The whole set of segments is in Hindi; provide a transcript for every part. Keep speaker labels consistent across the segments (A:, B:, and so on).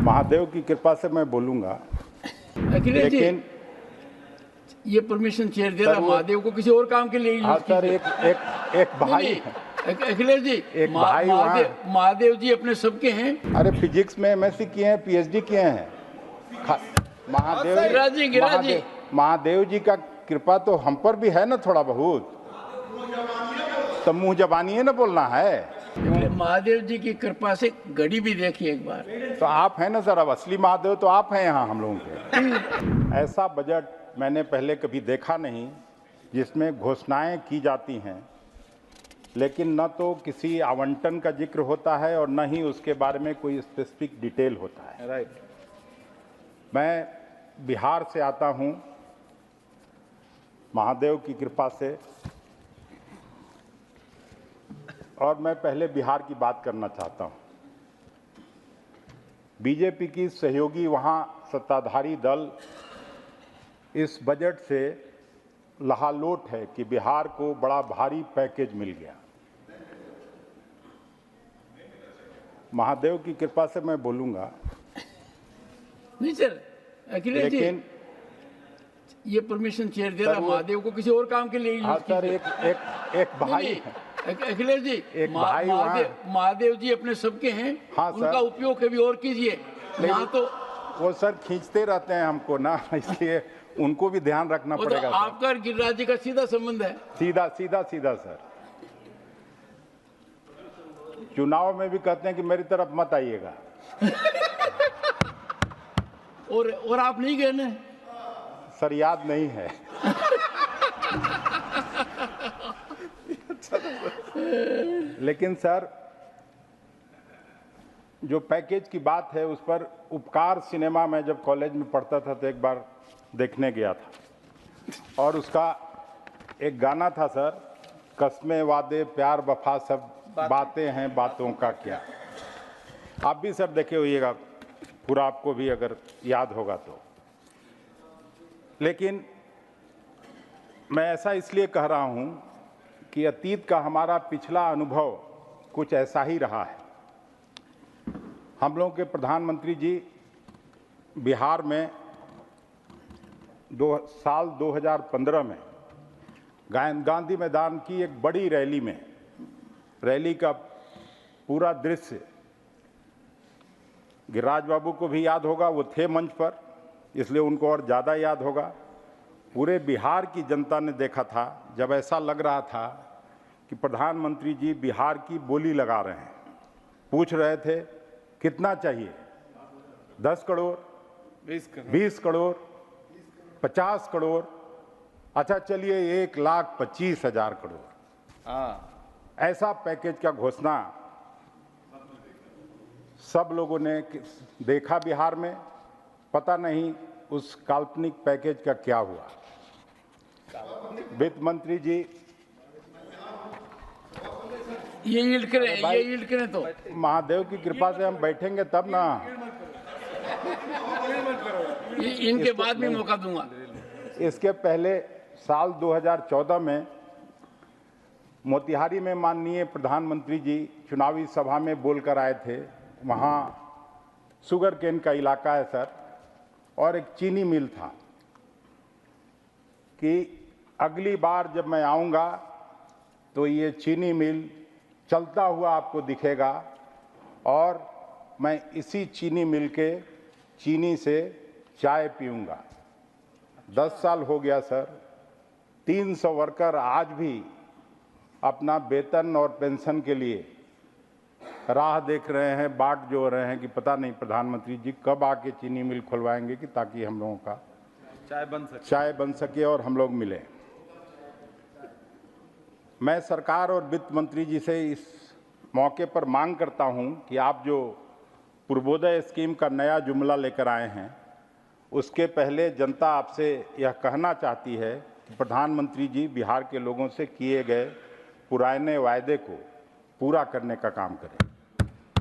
A: महादेव की कृपा से मैं बोलूंगा,
B: अखिलेश जी,
A: लेकिन
B: ये परमिशन शेयर दे रहा महादेव को किसी और काम के लिए
A: हाँ
B: यूज
A: सर,
B: कीजिए।
A: एक भाई
B: नहीं,
A: है।
B: अखिलेश जी,
A: एक भाई
B: महादेव जी अपने सबके हैं।
A: अरे फिजिक्स में एमएससी किए हैं, पीएचडी किए हैं। महादेव जी का कृपा तो हम पर भी है ना, थोड़ा बहुत तो मुंह जबानी है ना बोलना है।
B: महादेव जी की कृपा से घड़ी भी देखिए एक बार।
A: तो आप हैं ना सर, अब असली महादेव तो आप हैं यहाँ हम लोगों के। ऐसा बजट मैंने पहले कभी देखा नहीं जिसमें घोषणाएं की जाती हैं लेकिन न तो किसी आवंटन का जिक्र होता है और न ही उसके बारे में कोई स्पेसिफिक डिटेल होता है।
B: राइट।
A: मैं बिहार से आता हूं, महादेव की कृपा से, और मैं पहले बिहार की बात करना चाहता हूं। बीजेपी की सहयोगी वहां सत्ताधारी दल इस बजट से लहालोट है कि बिहार को बड़ा भारी पैकेज मिल गया। महादेव की कृपा से मैं बोलूंगा,
B: नहीं सर, अखिलेश जी, ये परमिशन शेयर दे रहा महादेव को किसी और काम के लिए यूज
A: हाँ सर,
B: कीजिए।
A: एक भाई है।
B: अखिलेश जी,
A: एक भाई
B: महादेव जी अपने सबके हैं।
A: हाँ
B: उनका उपयोग कभी और कीजिए। यहाँ तो
A: वो सर खींचते रहते हैं हमको ना, इसलिए उनको भी ध्यान रखना पड़ेगा।
B: तो आपका और गिरिराज जी का सीधा संबंध है।
A: सीधा सर। चुनाव में भी कहते हैं कि मेरी तरफ मत आइएगा।
B: और आप नहीं गए ना
A: सर, याद नहीं है। लेकिन सर, जो पैकेज की बात है उस पर उपकार सिनेमा में जब कॉलेज में पढ़ता था तो एक बार देखने गया था और उसका एक गाना था सर, कस्में वादे प्यार वफा सब बातें हैं बातों का क्या। आप भी सर देखे होइएगा, पूरा आपको भी अगर याद होगा तो। लेकिन मैं ऐसा इसलिए कह रहा हूं कि अतीत का हमारा पिछला अनुभव कुछ ऐसा ही रहा है। हम लोगों के प्रधानमंत्री जी बिहार में साल 2015 में गांधी मैदान की एक बड़ी रैली में, रैली का पूरा दृश्य गिरिराज बाबू को भी याद होगा, वो थे मंच पर इसलिए उनको और ज़्यादा याद होगा। पूरे बिहार की जनता ने देखा था जब ऐसा लग रहा था कि प्रधानमंत्री जी बिहार की बोली लगा रहे हैं। पूछ रहे थे कितना चाहिए, 10 करोड़, 20 करोड़, 50 करोड़, अच्छा चलिए 1,25,000 करोड़। ऐसा पैकेज का घोषणा सब लोगों ने देखा बिहार में। पता नहीं उस काल्पनिक पैकेज का क्या हुआ। वित्त मंत्री जी
B: ये यील्ड करें तो
A: महादेव की कृपा से हम बैठेंगे तब ना।
B: इनके बाद भी मौका दूंगा।
A: इसके पहले साल 2014 में मोतिहारी में माननीय प्रधानमंत्री जी चुनावी सभा में बोलकर आए थे। वहाँ शुगर केन का इलाका है सर, और एक चीनी मिल था कि अगली बार जब मैं आऊँगा तो ये चीनी मिल चलता हुआ आपको दिखेगा और मैं इसी चीनी मिल के चीनी से चाय पीऊँगा। 10 साल हो गया सर, 300 वर्कर आज भी अपना वेतन और पेंशन के लिए राह देख रहे हैं, बाट जो रहे हैं कि पता नहीं प्रधानमंत्री जी कब आके चीनी मिल खुलवाएंगे कि ताकि हम लोगों का चाय बन सके और हम लोग मिलें। मैं सरकार और वित्त मंत्री जी से इस मौके पर मांग करता हूं कि आप जो पूर्वोदय स्कीम का नया जुमला लेकर आए हैं, उसके पहले जनता आपसे यह कहना चाहती है कि प्रधानमंत्री जी बिहार के लोगों से किए गए पुराने वायदे को पूरा करने का काम करें।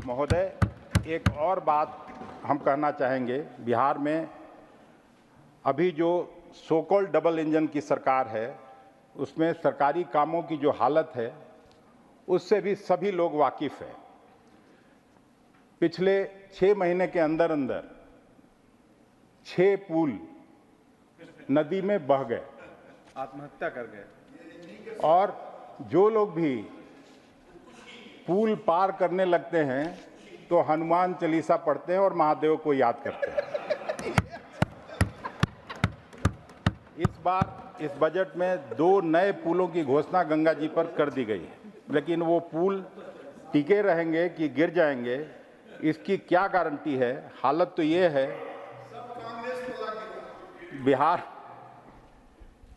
A: महोदय, एक और बात हम कहना चाहेंगे, बिहार में अभी जो सो कॉल्ड डबल इंजन की सरकार है उसमें सरकारी कामों की जो हालत है उससे भी सभी लोग वाकिफ़ हैं। पिछले 6 महीने के अंदर अंदर 6 पुल नदी में बह गए,
C: आत्महत्या कर गए।
A: और जो लोग भी पुल पार करने लगते हैं तो हनुमान चालीसा पढ़ते हैं और महादेव को याद करते हैं। इस बार इस बजट में 2 नए पुलों की घोषणा गंगा जी पर कर दी गई है, लेकिन वो पुल टिके रहेंगे कि गिर जाएंगे, इसकी क्या गारंटी है। हालत तो ये है, बिहार,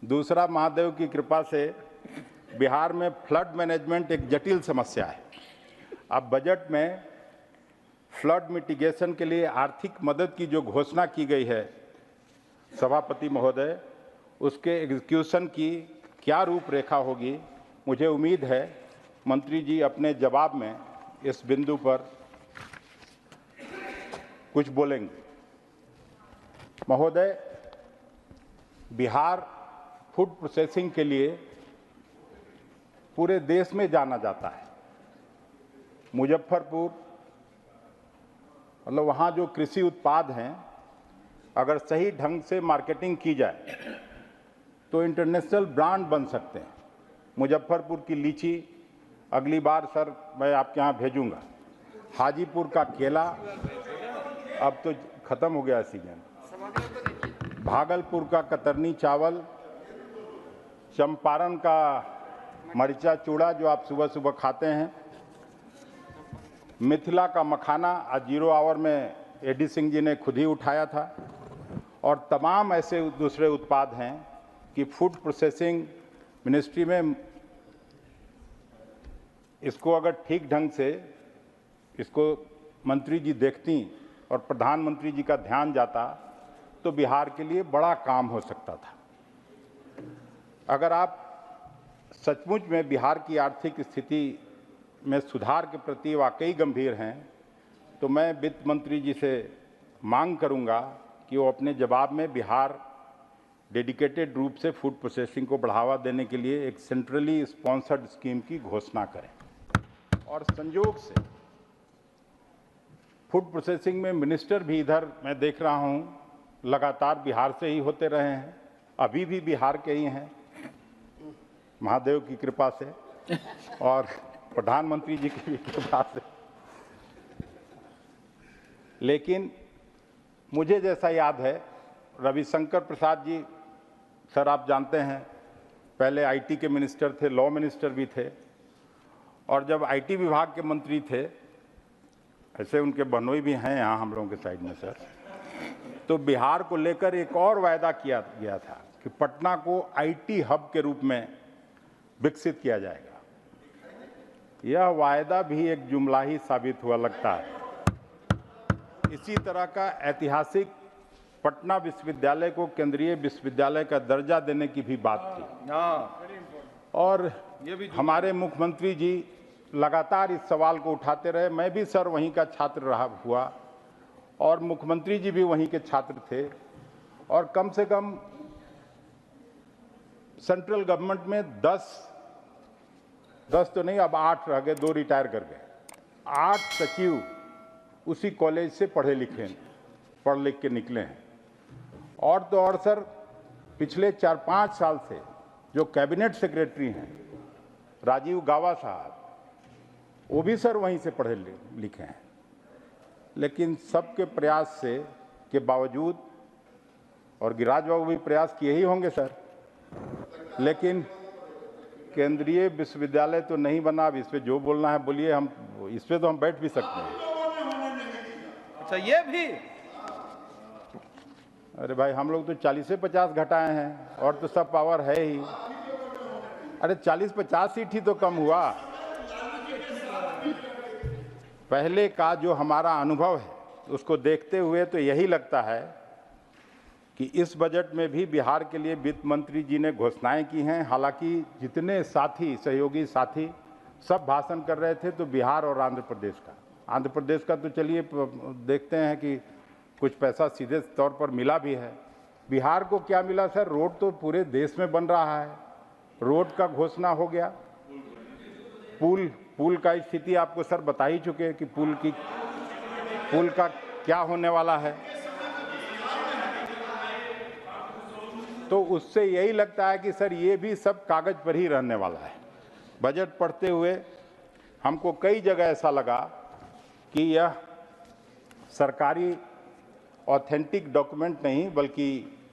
A: दूसरा महादेव की कृपा से बिहार में फ्लड मैनेजमेंट एक जटिल समस्या है। अब बजट में फ्लड मिटिगेशन के लिए आर्थिक मदद की जो घोषणा की गई है सभापति महोदय, उसके एग्जीक्यूशन की क्या रूपरेखा होगी, मुझे उम्मीद है मंत्री जी अपने जवाब में इस बिंदु पर कुछ बोलेंगे। महोदय, बिहार फूड प्रोसेसिंग के लिए पूरे देश में जाना जाता है। मुजफ्फरपुर, मतलब वहाँ जो कृषि उत्पाद हैं, अगर सही ढंग से मार्केटिंग की जाए तो इंटरनेशनल ब्रांड बन सकते हैं। मुजफ्फरपुर की लीची अगली बार सर मैं आपके यहाँ भेजूंगा। हाजीपुर का केला अब तो ख़त्म हो गया सीजन। भागलपुर का कतरनी चावल, चंपारण का मरिचा चूड़ा जो आप सुबह सुबह खाते हैं, मिथिला का मखाना आज 0 आवर में एडी सिंह जी ने खुद ही उठाया था, और तमाम ऐसे दूसरे उत्पाद हैं कि फूड प्रोसेसिंग मिनिस्ट्री में इसको अगर ठीक ढंग से इसको मंत्री जी देखती और प्रधानमंत्री जी का ध्यान जाता तो बिहार के लिए बड़ा काम हो सकता था। अगर आप सचमुच में बिहार की आर्थिक स्थिति में सुधार के प्रति वाकई गंभीर हैं तो मैं वित्त मंत्री जी से मांग करूंगा कि वो अपने जवाब में बिहार डेडिकेटेड रूप से फूड प्रोसेसिंग को बढ़ावा देने के लिए एक सेंट्रली स्पॉन्सर्ड स्कीम की घोषणा करें। और संयोग से फूड प्रोसेसिंग में मिनिस्टर भी इधर मैं देख रहा हूं लगातार बिहार से ही होते रहे हैं, अभी भी बिहार के ही हैं महादेव की कृपा से और प्रधानमंत्री जी की कृपा से। लेकिन मुझे जैसा याद है, रविशंकर प्रसाद जी सर आप जानते हैं पहले आईटी के मिनिस्टर थे, लॉ मिनिस्टर भी थे, और जब आईटी विभाग के मंत्री थे, ऐसे उनके बहनोई भी हैं यहाँ हम लोगों के साइड में सर, तो बिहार को लेकर एक और वायदा किया गया था कि पटना को आईटी हब के रूप में विकसित किया जाएगा। यह वायदा भी एक जुमला ही साबित हुआ लगता है। इसी तरह का ऐतिहासिक पटना विश्वविद्यालय को केंद्रीय विश्वविद्यालय का दर्जा देने की भी बात थी, और हमारे मुख्यमंत्री जी लगातार इस सवाल को उठाते रहे। मैं भी सर वहीं का छात्र रहा हुआ और मुख्यमंत्री जी भी वहीं के छात्र थे, और कम से कम सेंट्रल गवर्नमेंट में 10 तो नहीं, अब 8 रह गए, 2 रिटायर कर गए। 8 सचिव उसी कॉलेज से पढ़ लिख के निकले हैं। और तो और सर पिछले 4-5 साल से जो कैबिनेट सेक्रेटरी हैं राजीव गावा साहब, वो भी सर वहीं से पढ़े लिखे हैं। लेकिन सबके प्रयास से के बावजूद, और गिरिराज बाबू भी प्रयास किए ही होंगे सर, लेकिन केंद्रीय विश्वविद्यालय तो नहीं बना। अब इस पे जो बोलना है बोलिए, हम इस पे तो हम बैठ भी सकते हैं।
C: अच्छा, ये भी
A: अरे भाई हम लोग तो 40 से 50 घटाए हैं और तो सब पावर है ही। अरे 40-50 सीट ही तो कम हुआ। पहले का जो हमारा अनुभव है उसको देखते हुए तो यही लगता है कि इस बजट में भी बिहार के लिए वित्त मंत्री जी ने घोषणाएं की हैं। हालांकि जितने साथी सहयोगी साथी सब भाषण कर रहे थे तो बिहार और आंध्र प्रदेश का तो चलिए देखते हैं कि कुछ पैसा सीधे तौर पर मिला भी है। बिहार को क्या मिला सर? रोड तो पूरे देश में बन रहा है, रोड का घोषणा हो गया। पुल का स्थिति आपको सर बता ही चुके हैं कि पुल की पुल का क्या होने वाला है। तो उससे यही लगता है कि सर ये भी सब कागज पर ही रहने वाला है। बजट पढ़ते हुए हमको कई जगह ऐसा लगा कि यह सरकारी ऑथेंटिक डॉक्यूमेंट नहीं बल्कि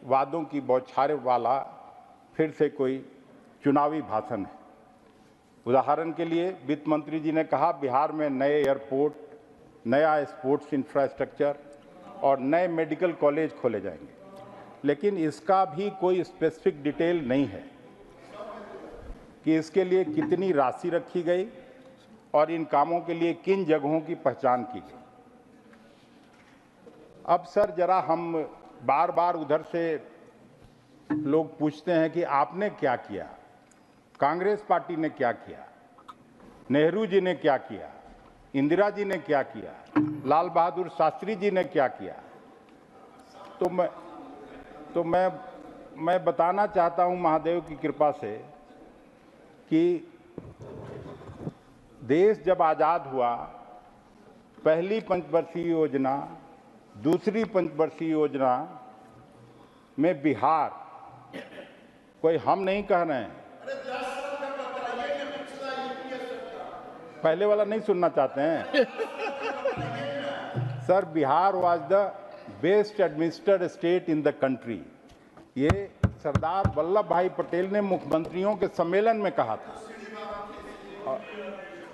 A: वादों की बौछारें वाला फिर से कोई चुनावी भाषण है। उदाहरण के लिए वित्त मंत्री जी ने कहा बिहार में नए एयरपोर्ट, नया स्पोर्ट्स इंफ्रास्ट्रक्चर और नए मेडिकल कॉलेज खोले जाएंगे, लेकिन इसका भी कोई स्पेसिफिक डिटेल नहीं है कि इसके लिए कितनी राशि रखी गई और इन कामों के लिए किन जगहों की पहचान की गई। अब सर जरा हम बार बार उधर से लोग पूछते हैं कि आपने क्या किया, कांग्रेस पार्टी ने क्या किया, नेहरू जी ने क्या किया, इंदिरा जी ने क्या किया, लाल बहादुर शास्त्री जी ने क्या किया। तो मैं बताना चाहता हूं महादेव की कृपा से कि देश जब आज़ाद हुआ, पहली पंचवर्षीय योजना, दूसरी पंचवर्षीय योजना में बिहार, कोई हम नहीं कह रहे हैं, पहले वाला नहीं सुनना चाहते हैं sir, Bihar was the best administered state in the country. ये सरदार वल्लभ भाई पटेल ने मुख्यमंत्रियों के सम्मेलन में कहा था।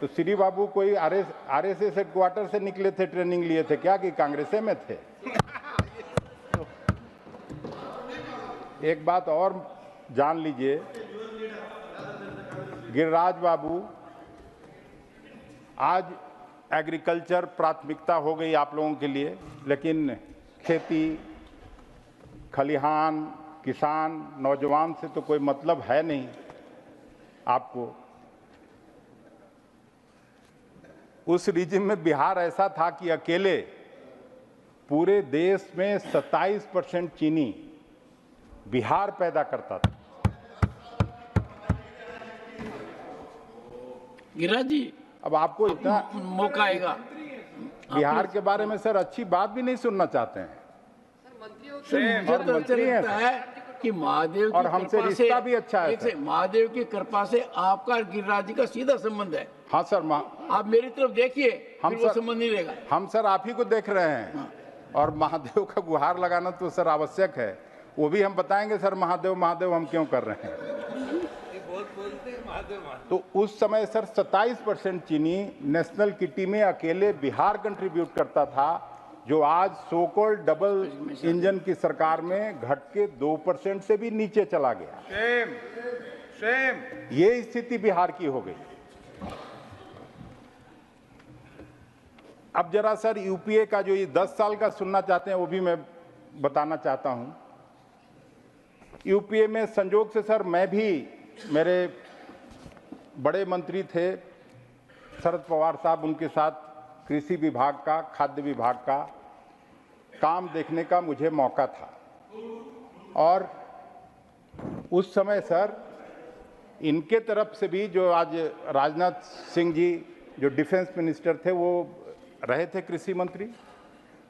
A: तो श्री बाबू कोई आरएसएस हेडक्वार्टर से निकले थे, ट्रेनिंग लिए थे क्या कि कांग्रेस में थे? तो एक बात और जान लीजिए, गिरिराज बाबू, आज एग्रीकल्चर प्राथमिकता हो गई आप लोगों के लिए, लेकिन खेती, खलिहान, किसान, नौजवान से तो कोई मतलब है नहीं आपको। उस रीजन में बिहार ऐसा था कि अकेले पूरे देश में 27% चीनी बिहार पैदा करता था।
B: गिरिराज जी,
A: अब आपको इतना
B: मौका आएगा,
A: बिहार के बारे में सर अच्छी बात भी नहीं सुनना चाहते हैं।
B: मुझे तो अच्छा लगता है कि महादेव की
A: और हमसे
B: कृपा
A: रिश्ता भी अच्छा है
B: एक से महादेव की कृपा से आपका गिरिराज जी का सीधा संबंध है।
A: हाँ सर,
B: आप मेरी तरफ देखिए,
A: हम
B: फिर वो
A: सर
B: संबंध नहीं रहेगा।
A: हम सर आप ही को देख रहे हैं और महादेव का गुहार लगाना तो सर आवश्यक है। वो भी हम बताएंगे सर, महादेव महादेव हम क्यों कर रहे हैं। तो उस समय सर 27% चीनी नेशनल किटी में अकेले बिहार कंट्रीब्यूट करता था, जो आज सो कॉल्ड डबल इंजन की सरकार में घट के 2% से भी नीचे चला गया।
C: शेम।
A: ये स्थिति बिहार की हो गई। अब जरा सर यूपीए का जो ये 10 साल का सुनना चाहते हैं वो भी मैं बताना चाहता हूं। यूपीए में संजोग से सर मैं भी, मेरे बड़े मंत्री थे शरद पवार साहब, उनके साथ कृषि विभाग का, खाद्य विभाग का काम देखने का मुझे मौका था। और उस समय सर इनके तरफ से भी, जो आज राजनाथ सिंह जी जो डिफेंस मिनिस्टर थे वो रहे थे कृषि मंत्री,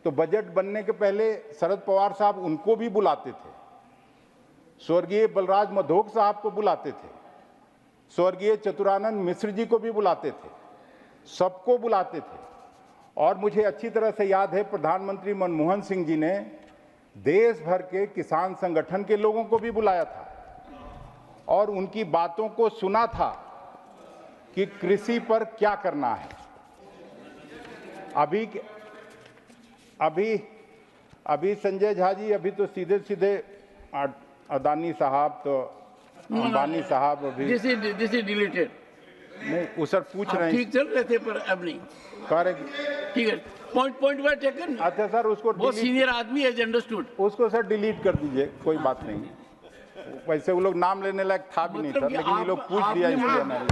A: तो बजट बनने के पहले शरद पवार साहब उनको भी बुलाते थे, स्वर्गीय बलराज मधोक साहब को बुलाते थे, स्वर्गीय चतुरानंद मिश्र जी को भी बुलाते थे, सबको बुलाते थे। और मुझे अच्छी तरह से याद है प्रधानमंत्री मनमोहन सिंह जी ने देश भर के किसान संगठन के लोगों को भी बुलाया था और उनकी बातों को सुना था कि कृषि पर क्या करना है। अभी संजय झा जी अभी तो सीधे सीधे अदानी साहब, तो अंबानी साहब अभी
B: दिस इज डिलीटेड
A: नहीं, वो सर पूछ रहे हैं,
B: ठीक चल रहे थे पर अब नहीं।
A: करेक्ट,
B: ठीक है, पॉइंट बाय टेकन।
A: अच्छा सर उसको
B: बहुत सीनियर आदमी है, अंडरस्टूड।
A: उसको सर डिलीट कर दीजिए, कोई बात नहीं। वैसे वो लोग नाम लेने लायक था भी नहीं सर, लेकिन ये लोग पूछ दिया इसलिए ना।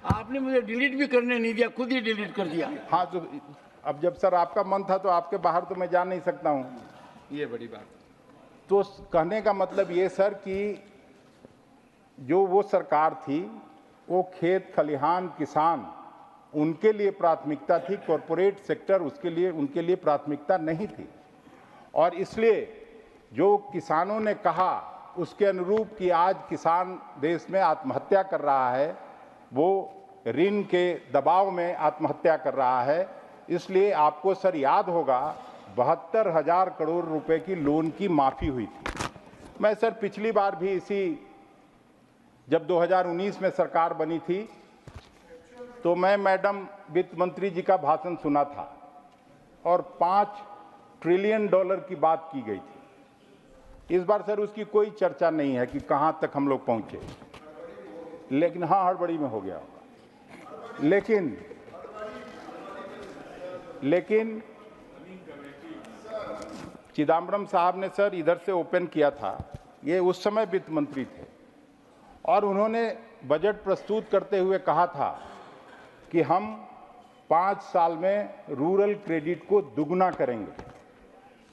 B: आपने मुझे डिलीट भी करने नहीं दिया, खुद ही डिलीट कर दिया।
A: हाँ, तो अब जब सर आपका मन था तो आपके बाहर तो मैं जा नहीं सकता हूँ,
C: ये बड़ी बात।
A: तो कहने का मतलब ये सर कि जो वो सरकार थी वो खेत खलिहान किसान उनके लिए प्राथमिकता थी, कॉरपोरेट सेक्टर उनके लिए प्राथमिकता नहीं थी। और इसलिए जो किसानों ने कहा उसके अनुरूप कि आज किसान देश में आत्महत्या कर रहा है, वो ऋण के दबाव में आत्महत्या कर रहा है। इसलिए आपको सर याद होगा 72,000 करोड़ रुपए की लोन की माफ़ी हुई थी। मैं सर पिछली बार भी जब 2019 में सरकार बनी थी तो मैं मैडम वित्त मंत्री जी का भाषण सुना था और $5 ट्रिलियन की बात की गई थी। इस बार सर उसकी कोई चर्चा नहीं है कि कहां तक हम लोग पहुंचे, लेकिन हाँ हड़बड़ी में हो गया होगा। लेकिन चिदम्बरम साहब ने सर इधर से ओपन किया था, ये उस समय वित्त मंत्री थे और उन्होंने बजट प्रस्तुत करते हुए कहा था कि हम 5 साल में रूरल क्रेडिट को दुगना करेंगे।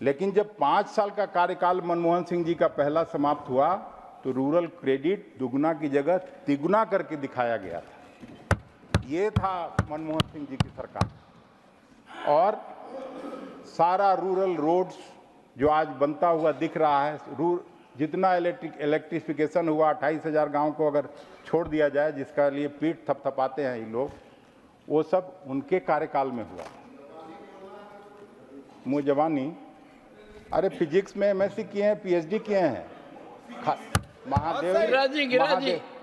A: लेकिन जब 5 साल का कार्यकाल मनमोहन सिंह जी का पहला समाप्त हुआ तो रूरल क्रेडिट दुगना की जगह तिगुना करके दिखाया गया था। ये था मनमोहन सिंह जी की सरकार। और सारा रूरल रोड्स जो आज बनता हुआ दिख रहा है, जितना इलेक्ट्रिफिकेशन हुआ, 28,000 गाँव को अगर छोड़ दिया जाए, जिसका लिए पीठ थपथपाते हैं ये लोग, वो सब उनके कार्यकाल में हुआ। मुझे जवानी, अरे फिजिक्स में एमएससी किए हैं, पीएचडी किए हैं।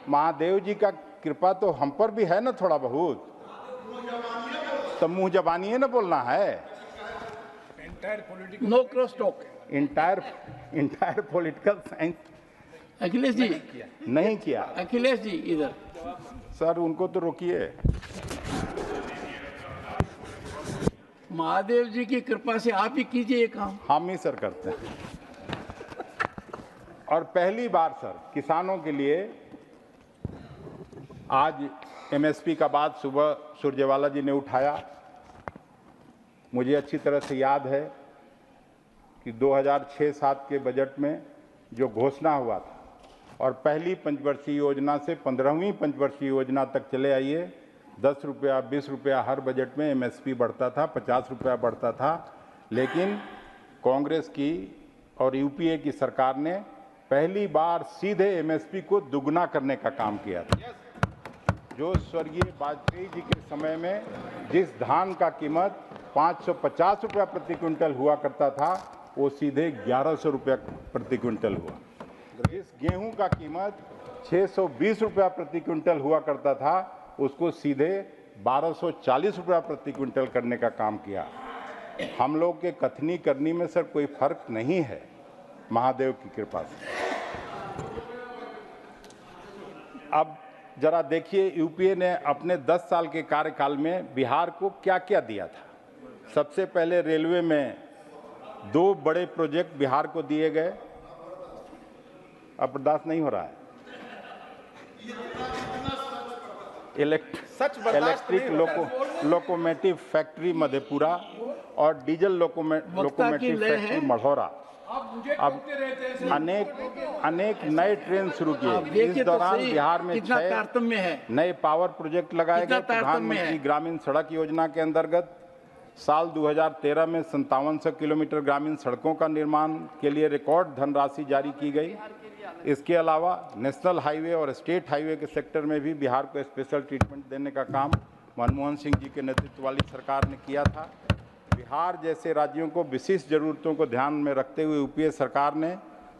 A: महादेव जी का कृपा तो हम पर भी है ना थोड़ा बहुत, तो मुंह जबानी है ना बोलना है।
B: No cross talk.
A: Entire political science
B: Akhilesh ji
A: नहीं किया।
B: अखिलेश जी इधर
A: सर उनको तो रोकिए।
B: महादेव जी की कृपा से आप ही कीजिए ये काम।
A: हम ही सर करते हैं। और पहली बार सर किसानों के लिए आज एमएसपी का बात सुबह सुरजेवाला जी ने उठाया। मुझे अच्छी तरह से याद है कि 2006-07 के बजट में जो घोषणा हुआ था और पहली पंचवर्षीय योजना से 15वीं पंचवर्षीय योजना तक चले आइए, 10 रुपया 20 रुपया हर बजट में एमएसपी बढ़ता था, 50 रुपया बढ़ता था। लेकिन कांग्रेस की और यूपीए की सरकार ने पहली बार सीधे एमएसपी को दुगना करने का काम किया था। जो स्वर्गीय वाजपेयी जी के समय में जिस धान का कीमत 550 रुपया प्रति क्विंटल हुआ करता था, वो सीधे 1100 रुपया प्रति क्विंटल हुआ। जिस गेहूं का कीमत 620 रुपया प्रति क्विंटल हुआ करता था, उसको सीधे 1240 रुपया प्रति क्विंटल करने का काम किया। हम लोग के कथनी करनी में सर कोई फर्क नहीं है, महादेव की कृपा से। अब जरा देखिए यूपीए ने अपने 10 साल के कार्यकाल में बिहार को क्या क्या दिया था। सबसे पहले रेलवे में 2 बड़े प्रोजेक्ट बिहार को दिए गए। अब बर्दाश्त नहीं हो रहा है। इलेक्ट्रिक लोकोमोटिव फैक्ट्री मधेपुरा और डीजल लोकोमोटिव फैक्ट्री मढ़ौरा। अब अनेक नए ट्रेन शुरू किए। इस दौरान बिहार में 6 नए पावर प्रोजेक्ट लगाए गए। प्रधानमंत्री ग्रामीण सड़क योजना के अंतर्गत साल 2013 में 5700 किलोमीटर ग्रामीण सड़कों का निर्माण के लिए रिकॉर्ड धनराशि जारी की गई। इसके अलावा नेशनल हाईवे और स्टेट हाईवे के सेक्टर में भी बिहार को स्पेशल ट्रीटमेंट देने का काम मनमोहन सिंह जी के नेतृत्व वाली सरकार ने किया था। बिहार जैसे राज्यों को विशिष्ट जरूरतों को ध्यान में रखते हुए यूपीए सरकार ने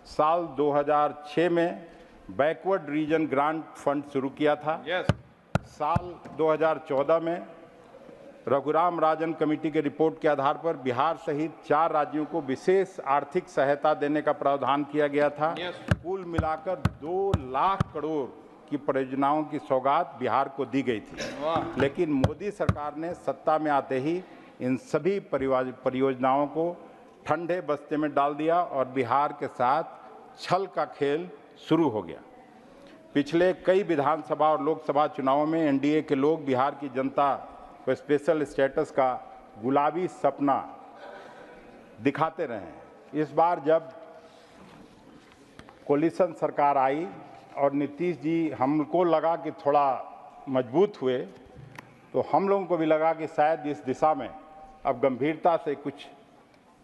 A: साल 2006 में बैकवर्ड रीजन ग्रांट फंड शुरू किया था। साल 2014 में रघुराम राजन कमेटी के रिपोर्ट के आधार पर बिहार सहित 4 राज्यों को विशेष आर्थिक सहायता देने का प्रावधान किया गया था। कुल मिलाकर 2 लाख करोड़ की परियोजनाओं की सौगात बिहार को दी गई थी। लेकिन मोदी सरकार ने सत्ता में आते ही इन सभी परियोजनाओं को ठंडे बस्ते में डाल दिया और बिहार के साथ छल का खेल शुरू हो गया। पिछले कई विधानसभा और लोकसभा चुनावों में एनडीए के लोग बिहार की जनता को स्पेशल स्टेटस का गुलाबी सपना दिखाते रहे। इस बार जब कोलिशन सरकार आई और नीतीश जी हमको लगा कि थोड़ा मजबूत हुए, तो हम लोगों को भी लगा कि शायद इस दिशा में अब गंभीरता से कुछ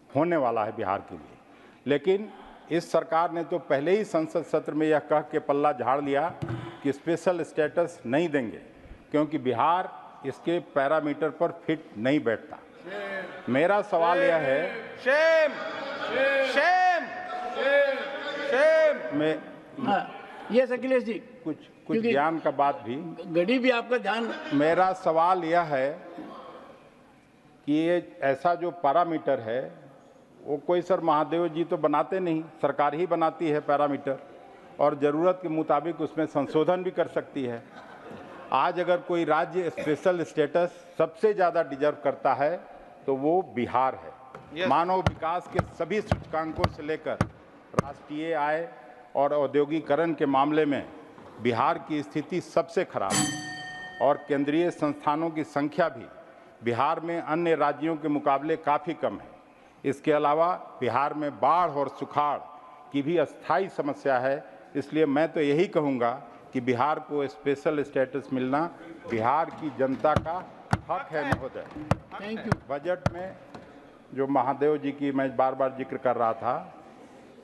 A: होने वाला है बिहार के लिए। लेकिन इस सरकार ने तो पहले ही संसद सत्र में यह कह के पल्ला झाड़ लिया कि स्पेशल स्टेटस नहीं देंगे, क्योंकि बिहार इसके पैरामीटर पर फिट नहीं बैठता। मेरा सवाल यह है,
C: शेम शेम शेम
B: हाँ, यस अखिलेश जी,
A: कुछ
B: क्योंकि
A: ज्ञान का बात भी।
B: गड़ी भी आपका ध्यान।
A: मेरा सवाल यह है कि ये ऐसा जो पैरामीटर है वो कोई सर महादेव जी तो बनाते नहीं, सरकार ही बनाती है पैरामीटर, और ज़रूरत के मुताबिक उसमें संशोधन भी कर सकती है। आज अगर कोई राज्य स्पेशल स्टेटस सबसे ज़्यादा डिजर्व करता है तो वो बिहार है। मानव विकास के सभी सूचकांकों से लेकर राष्ट्रीय आय और औद्योगिकरण के मामले में बिहार की स्थिति सबसे खराब है, और केंद्रीय संस्थानों की संख्या भी बिहार में अन्य राज्यों के मुकाबले काफ़ी कम है। इसके अलावा बिहार में बाढ़ और सुखाड़ की भी अस्थायी समस्या है। इसलिए मैं तो यही कहूँगा कि बिहार को स्पेशल स्टेटस मिलना बिहार की जनता का हक है महोदय।
B: Thank you.
A: बजट में जो महादेव जी की मैं बार बार जिक्र कर रहा था,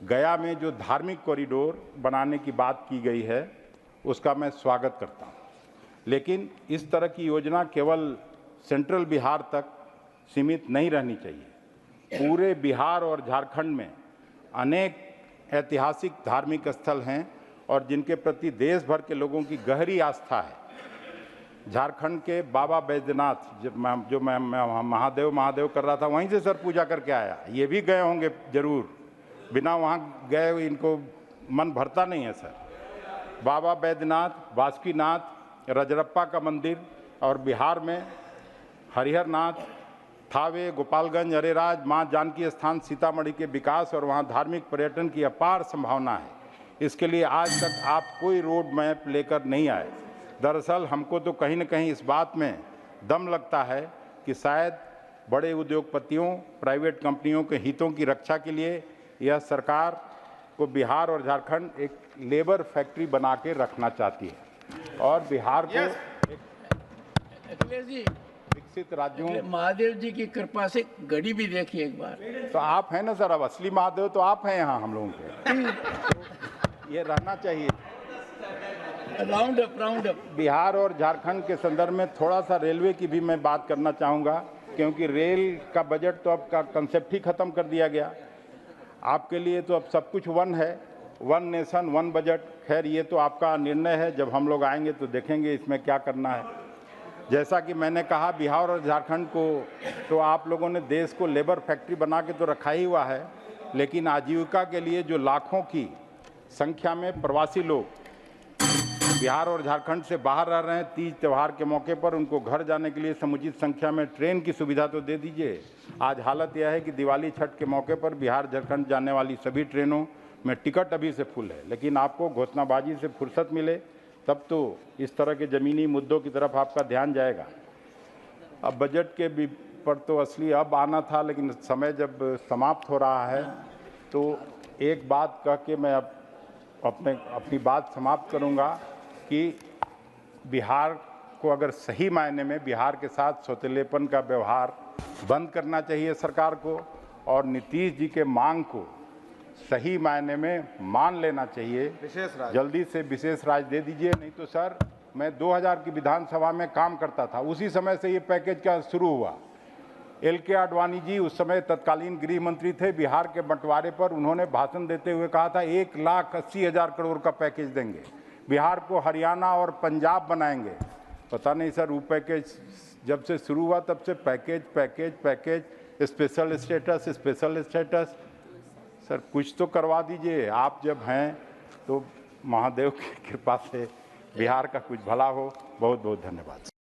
A: गया में जो धार्मिक कॉरिडोर बनाने की बात की गई है उसका मैं स्वागत करता हूँ, लेकिन इस तरह की योजना केवल सेंट्रल बिहार तक सीमित नहीं रहनी चाहिए। पूरे बिहार और झारखंड में अनेक ऐतिहासिक धार्मिक स्थल हैं और जिनके प्रति देश भर के लोगों की गहरी आस्था है। झारखंड के बाबा बैद्यनाथ, जो मैं महादेव कर रहा था, वहीं से सर पूजा करके आया। ये भी गए होंगे जरूर, बिना वहाँ गए इनको मन भरता नहीं है सर। बाबा बैद्यनाथ, बासुकीनाथ, रजरप्पा का मंदिर, और बिहार में हरिहरनाथ, थावे, गोपालगंज, अरेराज, माँ जानकी स्थान, सीतामढ़ी के विकास और वहाँ धार्मिक पर्यटन की अपार संभावना है। इसके लिए आज तक आप कोई रोड मैप लेकर नहीं आए। दरअसल हमको तो कहीं न कहीं इस बात में दम लगता है कि शायद बड़े उद्योगपतियों, प्राइवेट कंपनियों के हितों की रक्षा के लिए यह सरकार को बिहार और झारखंड एक लेबर फैक्ट्री बना के रखना चाहती है, और बिहार को
B: अखिलेश जी,
A: विकसित राज्यों।
B: महादेव जी की कृपा से गड़ी भी देखिए एक बार।
A: तो आप हैं ना सर, अब असली महादेव तो आप हैं यहाँ हम लोगों के। ये रहना चाहिए।
B: Round up.
A: बिहार और झारखंड के संदर्भ में थोड़ा सा रेलवे की भी मैं बात करना चाहूँगा, क्योंकि रेल का बजट तो अब का कंसेप्ट ही खत्म कर दिया गया। आपके लिए तो अब सब कुछ वन है, वन नेशन वन बजट। खैर ये तो आपका निर्णय है, जब हम लोग आएंगे तो देखेंगे इसमें क्या करना है। जैसा कि मैंने कहा, बिहार और झारखंड को तो आप लोगों ने देश को लेबर फैक्ट्री बना के तो रखा ही हुआ है, लेकिन आजीविका के लिए जो लाखों की संख्या में प्रवासी लोग बिहार और झारखंड से बाहर रह रहे हैं, तीज त्यौहार के मौके पर उनको घर जाने के लिए समुचित संख्या में ट्रेन की सुविधा तो दे दीजिए। आज हालत यह है कि दिवाली छठ के मौके पर बिहार झारखंड जाने वाली सभी ट्रेनों में टिकट अभी से फुल है, लेकिन आपको घोषणाबाजी से फुर्सत मिले तब तो इस तरह के ज़मीनी मुद्दों की तरफ आपका ध्यान जाएगा। अब बजट के भी पर तो असली अब आना था, लेकिन समय जब समाप्त हो रहा है तो एक बात कह के मैं अब अपनी बात समाप्त करूंगा कि बिहार को अगर सही मायने में बिहार के साथ सौतेलेपन का व्यवहार बंद करना चाहिए सरकार को, और नीतीश जी के मांग को सही मायने में मान लेना चाहिए। जल्दी से विशेष राज्य दे दीजिए। नहीं तो सर, मैं 2000 की विधानसभा में काम करता था, उसी समय से ये पैकेज का शुरू हुआ। LK आडवाणी जी उस समय तत्कालीन गृह मंत्री थे। बिहार के बंटवारे पर उन्होंने भाषण देते हुए कहा था 1,80,000 करोड़ का पैकेज देंगे, बिहार को हरियाणा और पंजाब बनाएंगे। पता नहीं सर, वो पैकेज जब से शुरू हुआ तब से पैकेज, स्पेशल स्टेटस। सर कुछ तो करवा दीजिए। आप जब हैं तो महादेव की कृपा से बिहार का कुछ भला हो। बहुत बहुत धन्यवाद।